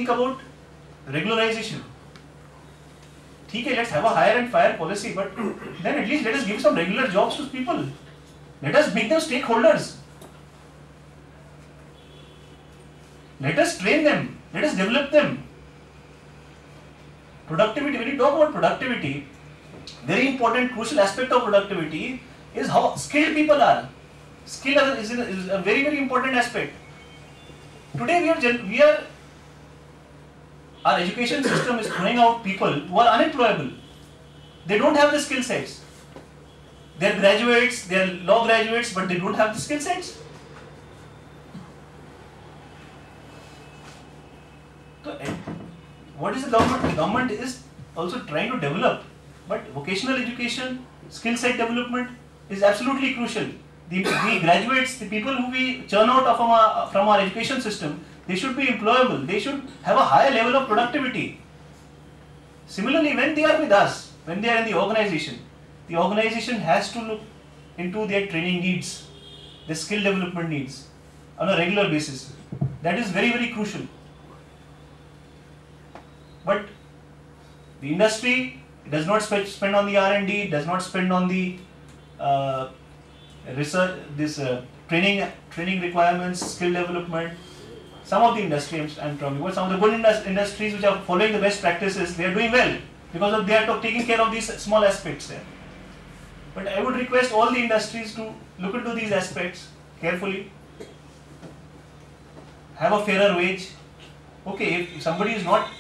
think about regularization. Okay, let's have a hire and fire policy, but then at least let us give some regular jobs to people. Let us make them stakeholders. Let us train them. Let us develop them. Productivity, when you talk about productivity, very important, crucial aspect of productivity is how skilled people are. Skill is a very, very important aspect. Today our education system is throwing out people who are unemployable. They don't have the skill sets. They are graduates, they are law graduates, but they don't have the skill sets. So, what is the government? The government is also trying to develop, but vocational education, skill set development is absolutely crucial. The graduates, the people who we churn out from our education system, they should be employable. They should have a higher level of productivity. Similarly, when they are with us, when they are in the organization has to look into their training needs, their skill development needs on a regular basis. That is very, very crucial. But the industry does not spend on the R&D, does not spend on the research, training requirements, skill development. Some of the industries, I'm talking about, some of the good industries which are following the best practices, they are doing well because they are taking care of these small aspects there. But I would request all the industries to look into these aspects carefully, have a fairer wage. Okay, if somebody is not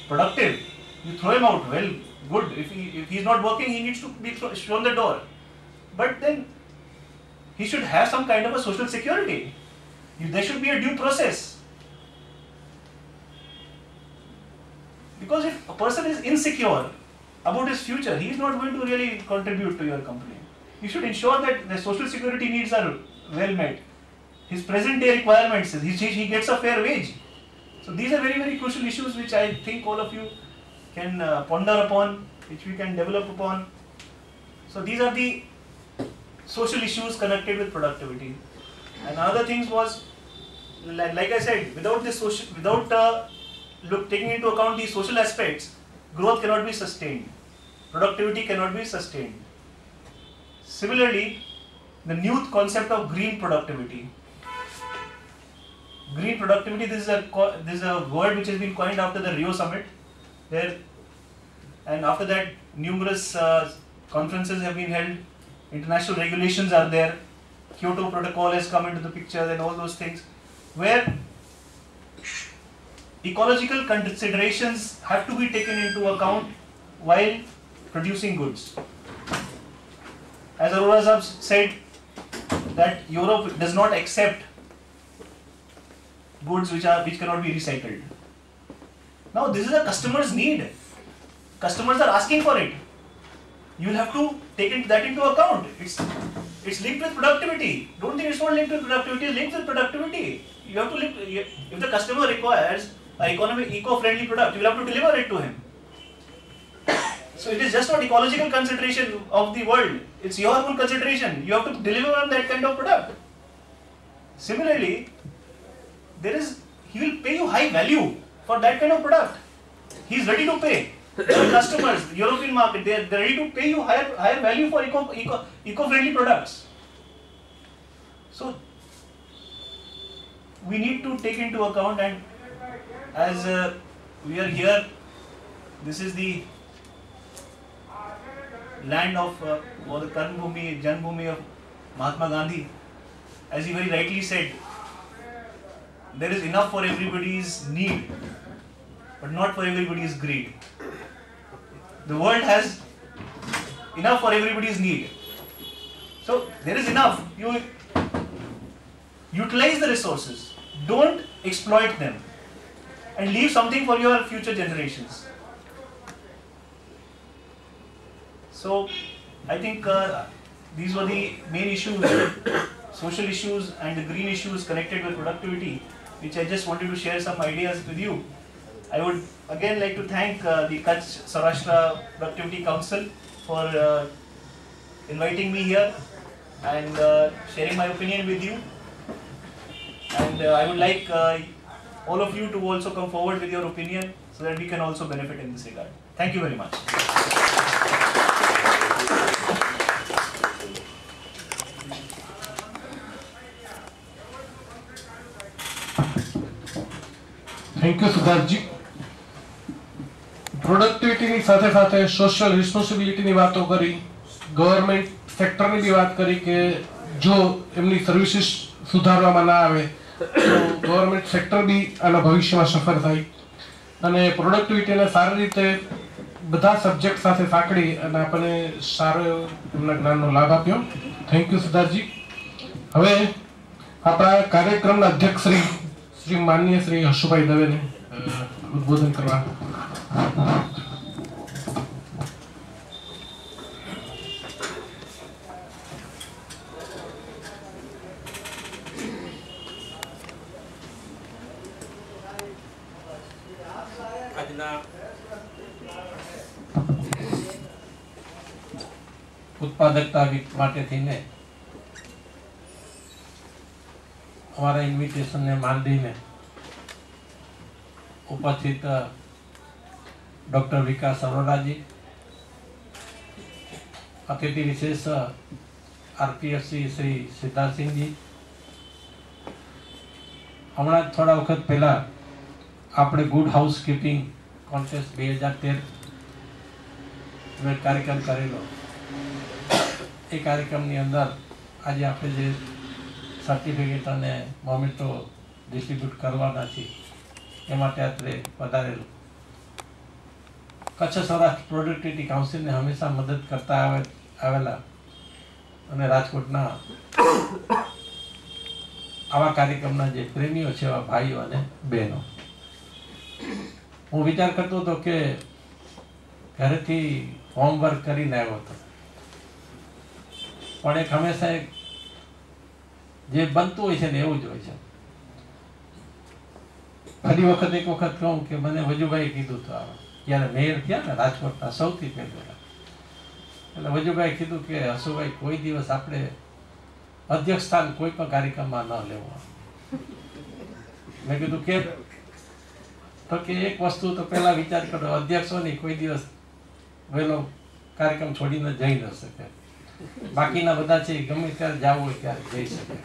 productive, you throw him out. Well, good. If he is not working, he needs to be shown the door. But then he should have some kind of a social security. There should be a due process. Because if a person is insecure about his future, he is not going to really contribute to your company. You should ensure that the social security needs are well met. His present day requirements, he gets a fair wage. So these are very, very crucial issues which I think all of you can ponder upon, which we can develop upon. So these are the social issues connected with productivity. And other things was, like I said, taking into account these social aspects, growth cannot be sustained. Productivity cannot be sustained. Similarly, the new concept of green productivity. Green productivity, this is a word which has been coined after the Rio summit. And after that, numerous conferences have been held. International regulations are there. Kyoto Protocol has come into the picture and all those things, where ecological considerations have to be taken into account while producing goods. As Arora Sahab said, that Europe does not accept goods which cannot be recycled. Now this is a customer's need. Customers are asking for it. You will have to take that into account. It's linked with productivity. Don't think it's not linked with productivity. It's linked with productivity. You have to if the customer requires an eco-friendly product, you will have to deliver it to him. So it is just not ecological consideration of the world. It's your own consideration. You have to deliver on that kind of product. Similarly, he will pay you high value for that kind of product. He is ready to pay. Your customers, European market, they are ready to pay you higher value for eco-friendly products. So we need to take into account, and as we are here, this is the land of or the Karma Bhumi, Janmabhoomi of Mahatma Gandhi. As he very rightly said, there is enough for everybody's need, but not for everybody's greed. The world has enough for everybody's need. So there is enough. You utilize the resources. Don't exploit them. And leave something for your future generations. So I think these were the main issues, social issues and the green issues connected with productivity, which I just wanted to share some ideas with you. I would again like to thank the Kutch Saurashtra Productivity Council for inviting me here and sharing my opinion with you. And I would like all of you to also come forward with your opinion so that we can also benefit in this regard. Thank you very much. Thank you સિદ્ધાર્થજી. પ્રોડક્ટિવિટીની સાથે સાથે social રિસ્પોન્સિબિલિટીની વાતો કરી, government સેક્ટરની બી વાત કરી કે જો એમની સર્વિસીસ સુધારવામાં ના આવે તો ગવર્મેન્ટ સેક્ટર બી આના ભવિષ્યમાં સફળ થાય, અને પ્રોડક્ટિવિટીને સારી રીતે બધા સબ્જેક્ટ સાથે સાંકળી અને આપણને સારો એમના જ્ઞાનનો લાભ આપ્યો. થેન્ક યુ સિદ્ધાર્થજી. હવે આપણા કાર્યક્રમના અધ્યક્ષ શ્રી માનનીય શ્રી હર્ષુભાઈ દવેને ઉદ્બોધન કરવા. આજના ઉત્પાદકતા વીક માટે થઈને અમારા ઇન્વિટેશનને માનીને ઉપસ્થિત ડૉક્ટર વિકાસ અરોરાજી, અતિથિ વિશેષ આરપીએફસી શ્રી સિદ્ધાર્થસિંહજી, હમણાં જ થોડા વખત પહેલાં આપણે ગુડ હાઉસકીપિંગ કોન્ટેસ્ટ 2013 કાર્યક્રમ કરેલો, એ કાર્યક્રમની અંદર આજે આપણે જે સર્ટિફિકેટ અને મોમેન્ટો ડિસ્ટ્રીબ્યુટ કરવાના છે એ માટે અત્રે વધારેલું. કચ્છ સૌરાષ્ટ્ર પ્રોડક્ટિવિટી કાઉન્સિલને હંમેશા મદદ કરતા આવેલા અને રાજકોટના આવા કાર્યક્રમના જે પ્રેમીઓ છે એવા ભાઈઓ અને બહેનો, હું વિચાર કરતો હતો કે ઘરેથી હોમવર્ક કરીને આવ્યો હતો, પણ એક હંમેશા એક જે બનતું હોય છે ને એવું જ હોય છે. ફરી વખત એક વખત કહું કે મને વજુભાઈ કીધું તો જ્યારે મેયર થયા ને રાજકોટના સૌથી પહેલા, એટલે વજુભાઈ કીધું કે હસુભાઈ કોઈ દિવસ આપણે અધ્યક્ષ સ્થાન કોઈ પણ કાર્યક્રમમાં ન લેવું. મેં કીધું કે તો કે એક વસ્તુ તો પહેલા વિચાર કરો, અધ્યક્ષો નહીં કોઈ દિવસ વહેલો કાર્યક્રમ છોડીને જઈ ન શકે, બાકીના બધા છે ગમે ત્યારે જવું હોય ત્યારે જઈ શકે.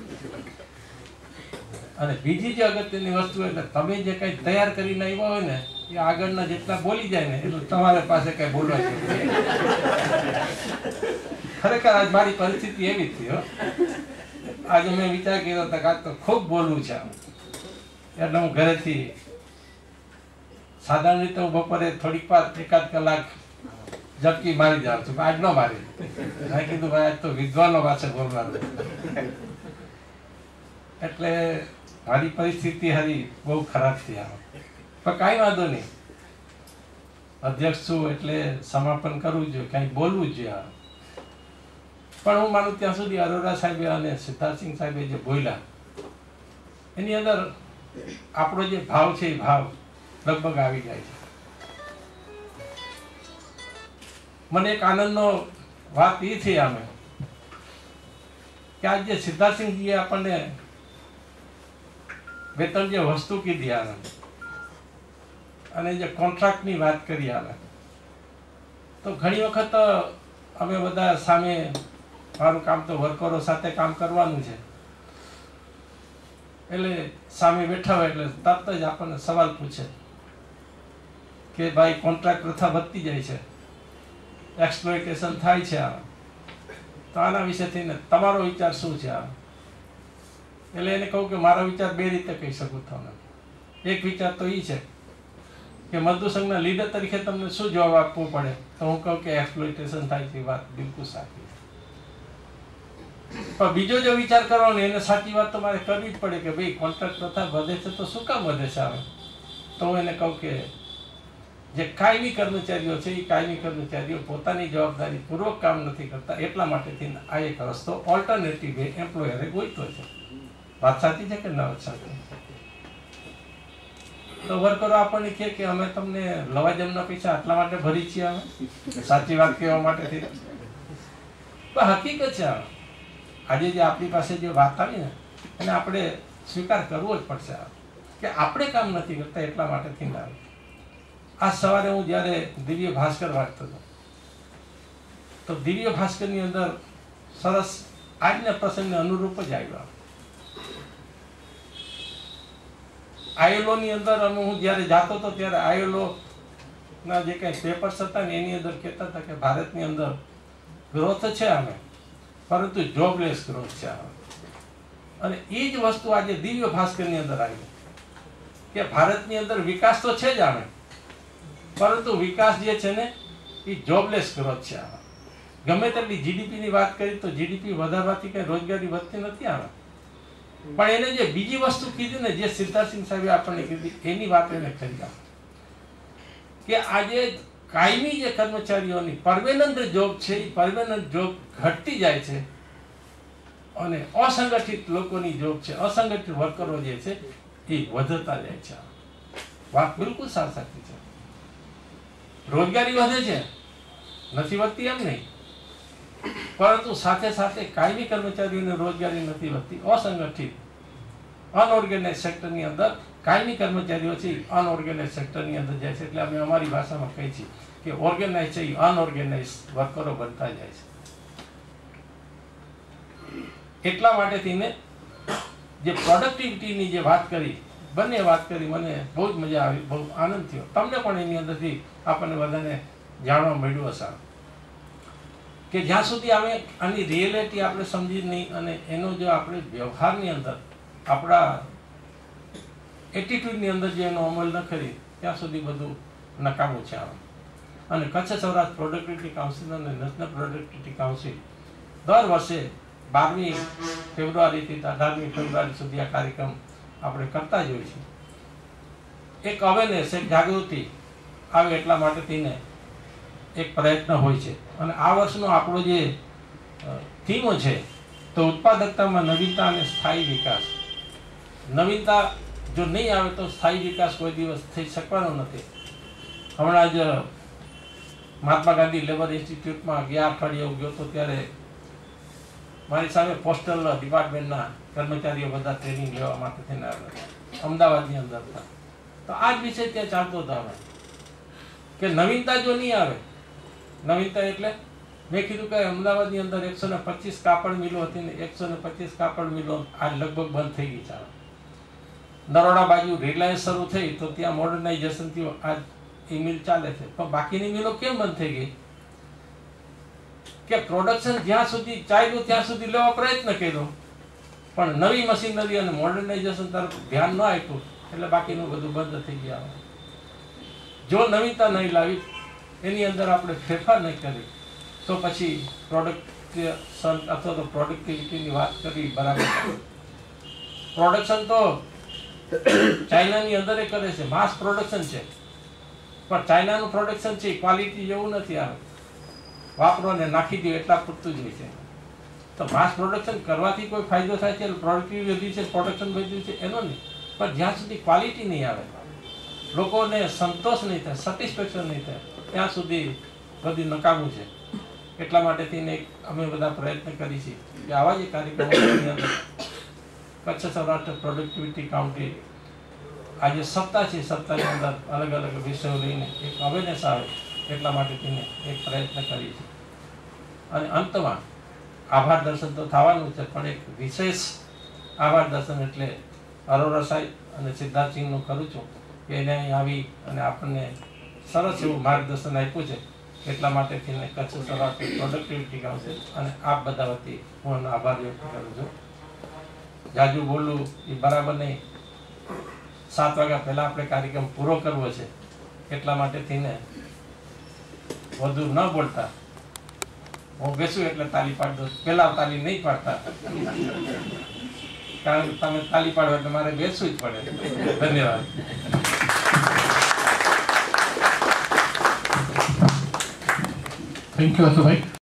અને બીજી જે અગત્યની વસ્તુ એટલે તમે જે કંઈ તૈયાર કરીને આવ્યા હોય ને એ આગળના જેટલા બોલી જાય ને એટલું તમારે પાસે કઈ બોલવા છે. ખરેખર આજ મારી પરિસ્થિતિ એવી જ થઈ. આજે મેં વિચાર કર્યો હતો કે આજ તો ખૂબ બોલવું છે, એટલે હું ઘરેથી સાધારણ રીતે હું બપોરે થોડીક વાર એકાદ કલાક ઝપકી મારી જાઉં છું, આજ ન મારી. મેં કીધું ભાઈ આજ તો વિદ્વાનો પાસે બોલવાનું, એટલે મારી પરિસ્થિતિ હારી બહુ ખરાબ થઈ આવે. પણ કાંઈ વાંધો નહીં, અધ્યક્ષ છું એટલે સમાપન કરવું જોઈએ, કાંઈ બોલવું જ જોઈએ. પણ હું માનું ત્યાં સુધી અરોરા સાહેબે અને સિદ્ધાર્થસિંહ સાહેબે જે બોલ્યા એની અંદર આપણો જે ભાવ છે એ ભાવ લગભગ આવી જાય છે. મને એક આનંદનો વાત એ થઈ આમે કે આજે સિદ્ધાર્થસિંહજીએ આપણને વેતન જે વસ્તુ કીધી આવે અને જે કોન્ટ્રાક્ટની વાત કરી આવે, તો ઘણી વખત અમે બધા સામે મારું કામ તો વર્કરો સાથે કામ કરવાનું છે, એટલે સામે બેઠા હોય એટલે તરત જ આપણને સવાલ પૂછે કે ભાઈ કોન્ટ્રાક્ટ પ્રથા વધતી જાય છે, એક્સપ્લોઇટેશન થાય છે, તો આના વિશે થઈને તમારો વિચાર શું છે? એટલે એને કહું કે મારો વિચાર બે રીતે કહી શકું તમને. એક વિચાર તો એ છે કે મજદૂર સંઘના લીડર તરીકે તમને શું જવાબ આપવો પડે, તો હું કહું કે એક્સપ્લોઇટેશન થાય છે, વાત બિલકુલ સાચી. પણ બીજો જો વિચાર કરવાનો એને સાચી વાત તો મારે કરવી જ પડે કે ભાઈ કોન્ટ્રાક્ટ પ્રથા વધે છે તો શું કામ વધે છે આવે, તો હું એને કહું કે જે કાયમી કર્મચારીઓ છે એ કાયમી કર્મચારીઓ પોતાની જવાબદારી પૂર્વક કામ નથી કરતા, એટલા માટેથી આ એક રસ્તો ઓલ્ટરનેટિવ એમ્પ્લોયરે ગોઈતો છે. વાત સાચી છે કે ન વાત સાચી? તો વર્કરો આપણને કહે કે અમે તમને લવાજમના પૈસા આટલા માટે ભરી છીએ, અમે સાચી વાત કહેવા માટેથી. પણ હકીકત છે આજે જે આપણી પાસે જે વાત આવી ને એને આપણે સ્વીકાર કરવો જ પડશે. કે આપણે કામ નથી કરતા એટલા માટે થઈને આવે. આ સવારે હું જ્યારે દિવ્ય ભાસ્કર વાંચતો હતો તો દિવ્ય ભાસ્કરની અંદર સરસ આજના પ્રસંગને અનુરૂપ જ આવ્યા. ILO ની અંદર અને હું જ્યારે જાતો હતો ત્યારે ILO ના જે કંઈ પેપર્સ હતા ને એની અંદર કહેતા હતા કે ભારતની અંદર ગ્રોથ છે આમે, પરંતુ જોબલેસ ગ્રોથ છે આમે. અને એ જ વસ્તુ આજે દિવ્ય ભાસ્કરની અંદર આવી કે ભારતની અંદર વિકાસ તો છે જ આમે, પરંતુ વિકાસ જે છે ને એ જોબલેસ ગ્રોથ છે આમાં. ગમે તેટલી જીડીપીની વાત કરી તો જીડીપી વધારવાથી કંઈ રોજગારી વધતી નથી આવે. પણ એને જે બીજી વસ્તુ કીધી ને, જે સિદ્ધાર્થસિંહ સાહેબે આપણને કીધી, એની વાત એને કરી કે આજે કાયમી જે કર્મચારીઓની પરમેનન્ટ જોબ છે એ પરમેનન્ટ જોબ ઘટતી જાય છે અને અસંગઠિત લોકોની જોબ છે, અસંગઠિત વર્કરો જે છે એ વધતા જાય છે. વાત બિલકુલ સાચી છે. રોજગારી વધે છે, નથી વધતી એમ નહીં, પરંતુ સાથે સાથે કાયમી કર્મચારીઓને રોજગારી નથી વધતી. અસંગઠિત અનઓર્ગેનાઇઝ સેક્ટરની અંદર કાયમી કર્મચારીઓ છે અનઓર્ગેનાઇઝ સેક્ટરની અંદર જાય છે. એટલે અમે અમારી ભાષામાં કહીએ છીએ કે ઓર્ગેનાઇઝ છે એ અનઓર્ગેનાઇઝ વર્કરો બનતા જાય છે. એટલા માટે થઈને જે પ્રોડક્ટિવિટીની જે વાત કરી, બંને વાત કરી, મને બહુ જ મજા આવી, બહુ આનંદ થયો. તમને પણ એની અંદરથી આપણને બધાને જાણવા મળ્યું હશે કે જ્યાં સુધી અમે આની રિયાલિટી આપણે સમજી નહીં અને એનો જો આપણે વ્યવહારની અંદર આપણા એટીટ્યુડની અંદર જે એનો અમલ ન કરી ત્યાં સુધી બધું નકામું છે આમ. અને કચ્છ સૌરાષ્ટ્ર પ્રોડક્ટિવિટી કાઉન્સિલ અને નેશનલ પ્રોડક્ટિવિટી કાઉન્સિલ દર વર્ષે 12મી ફેબ્રુઆરીથી 18મી ફેબ્રુઆરી સુધી આ કાર્યક્રમ આપણે કરતા જ હોઈએ છીએ. એક અવેરનેસ, એક જાગૃતિ આવે એટલા માટે થઈને એક પ્રયત્ન હોય છે. અને આ વર્ષનો આપણો જે થીમ છે તો ઉત્પાદકતામાં નવીનતા અને સ્થાયી વિકાસ. નવીનતા જો નહીં આવે તો સ્થાયી વિકાસ કોઈ દિવસ થઈ શકવાનો નથી. હમણાં જ મહાત્મા ગાંધી લેબર ઇન્સ્ટિટ્યૂટમાં ગયા અઠવાડિયે હું ગયો હતો ત્યારે મારી સામે પોસ્ટલ ડિપાર્ટમેન્ટના કર્મચારીઓ બધા ટ્રેનિંગ લેવા માટે થઈને આવ્યા, અમદાવાદની અંદર હતા. તો આ જ વિષય ત્યાં ચાલતો હતો અમે કે નવીનતા જો નહીં આવે, નવીનતા એટલે મેં કીધું કે અમદાવાદની અંદર 125 કાપડ મિલો હતી ને 125 કાપડ મિલો આજ લગભગ બંધ થઈ ગઈ છે. નરોડા બાજુ રિલાયન્સ શરૂ થઈ તો ત્યાં મોડર્નાઇઝેશન થયું, આજ એ મિલ ચાલે છે. પણ બાકીની મિલો કેમ બંધ થઈ ગઈ? કે પ્રોડક્શન જ્યાં સુધી ચાલ્યું ત્યાં સુધી લેવા પ્રયત્ન કર્યો, પણ નવી મશીનરી અને મોડર્નાઇઝેશન તરફ ધ્યાન ન આપ્યું એટલે બાકીનું બધું બંધ થઈ ગયા. જો નવીનતા નહીં લાવી, એની અંદર આપણે ફેરફાર નહીં કરી તો પછી પ્રોડક્શન અથવા તો પ્રોડક્ટિવિટીની વાત કરવી બરાબર. પ્રોડક્શન તો ચાઇનાની અંદર કરે છે, માસ પ્રોડક્શન છે, પણ ચાઇનાનું પ્રોડક્શન છે ક્વોલિટી જેવું નથી આવે. વાપરો અને નાખી દો એટલા પૂરતું જ હોય છે. તો માસ પ્રોડક્શન કરવાથી કોઈ ફાયદો થાય છે, પ્રોડક્ટિવિટી વધી છે, પ્રોડક્શન વધ્યું છે એનો નહીં, પણ જ્યાં સુધી ક્વોલિટી નહીં આવે, લોકોને સંતોષ નહીં થાય, સેટિસ્ફેક્શન નહીં થાય, ત્યાં સુધી બધી નકામું છે. એટલા માટે થઈને અમે બધા પ્રયત્ન કરી છીએ કે આવા જ કાર્યક્રમોની અંદર કચ્છ સૌરાષ્ટ્ર પ્રોડક્ટિવિટી કાઉન્સિલ આજે સપ્તાહ છે, સપ્તાહની અંદર અલગ અલગ વિષયો લઈને એક અવેરનેસ આવે એટલા માટે થઈને એક પ્રયત્ન કરીએ છીએ. અને અંતમાં આભાર દર્શન તો થવાનું છે, પણ એક વિશેષ આભાર દર્શન એટલે અરોરા સાહેબ અને સિદ્ધાર્થસિંહનું કરું છું કે એને અહીં આવી અને આપણને સરસ એવું માર્ગદર્શન આપ્યું છે. એટલા માટે થઈને કચ્છ સૌરાષ્ટ્ર પ્રોડક્ટિવિટી કાઉન્સિલ અને આપ બધા વતી હું એનો આભાર વ્યક્ત કરું છું. જાજુ બોલવું એ બરાબર નહીં, 7 વાગ્યા પહેલાં આપણે કાર્યક્રમ પૂરો કરવો છે. એટલા માટે થઈને વધુ ન બોલતા હું બેસું એટલે તાલી પાડ દો. પહેલાં તાલી નહીં પાડતા, કારણ કે તમે તાલી પાડો એટલે મારે બેસવું જ પડે. ધન્યવાદ. Thank you Hasubhai.